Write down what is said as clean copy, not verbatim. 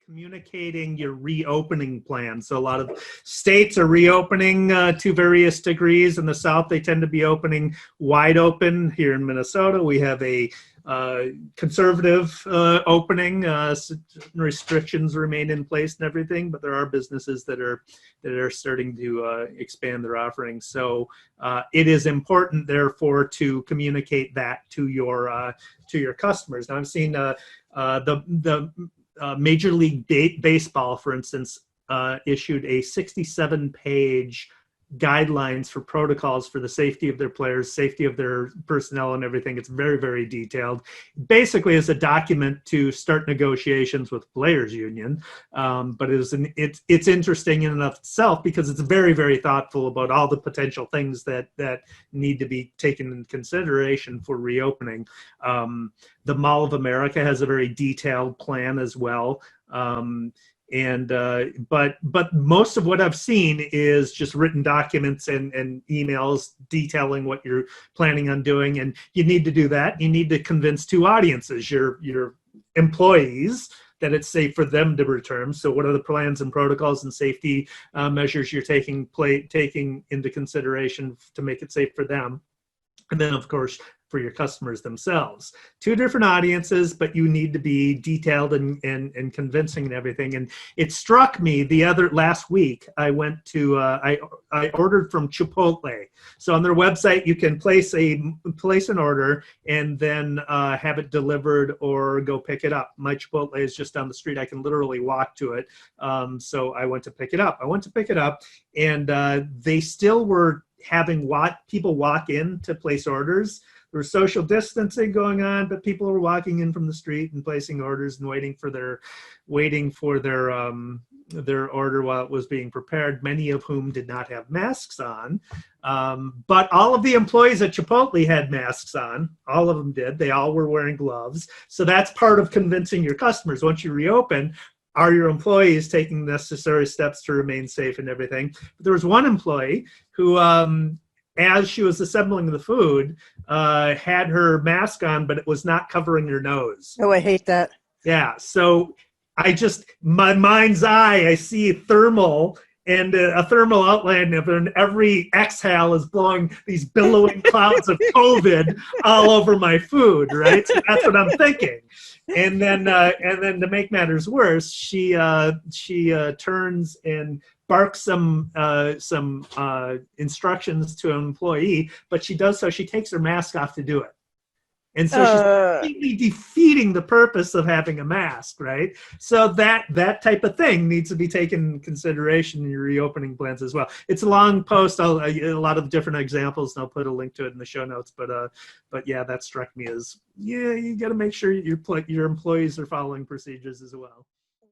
communicating your reopening plan. So a lot of states are reopening to various degrees. In the South, they tend to be opening wide open. Here in Minnesota, we have a conservative opening. Restrictions remain in place and everything, but there are businesses that are starting to expand their offerings. So it is important, therefore, to communicate that to your customers. Now, I've seen the Major League Baseball, for instance, issued a 67-page guidelines for protocols for the safety of their players, safety of their personnel and everything. It's very, very detailed. Basically, it's a document to start negotiations with players union. But it's interesting in and of itself because it's very, very thoughtful about all the potential things that need to be taken into consideration for reopening. The Mall of America has a very detailed plan as well. But most of what I've seen is just written documents and emails detailing what you're planning on doing. And you need to do that. You need to convince two audiences, your employees, that it's safe for them to return. So what are the plans and protocols and safety measures you're taking into consideration to make it safe for them? And then, of course, for your customers themselves. Two different audiences, but you need to be detailed and convincing and everything. And it struck me last week, I went to, I ordered from Chipotle. So on their website, you can place an order and then have it delivered or go pick it up. My Chipotle is just down the street. I can literally walk to it. So I went to pick it up. And they still were having people walk in to place orders. There was social distancing going on, but people were walking in from the street and placing orders and waiting for their order while it was being prepared, many of whom did not have masks on. But all of the employees at Chipotle had masks on. All of them did. They all were wearing gloves. So that's part of convincing your customers. Once you reopen, are your employees taking necessary steps to remain safe and everything? But there was one employee who, as she was assembling the food, had her mask on, but it was not covering her nose. Oh, I hate that. Yeah. So my mind's eye, I see thermal and a thermal outline of it, and every exhale is blowing these billowing clouds of COVID all over my food, right? So that's what I'm thinking. And then to make matters worse, she turns and barks some instructions to an employee, but she takes her mask off to do it. And so she's completely defeating the purpose of having a mask, right? So that type of thing needs to be taken into consideration in your reopening plans as well. It's a long post, a lot of different examples, and I'll put a link to it in the show notes. But yeah, that struck me as, you got to make sure your employees are following procedures as well.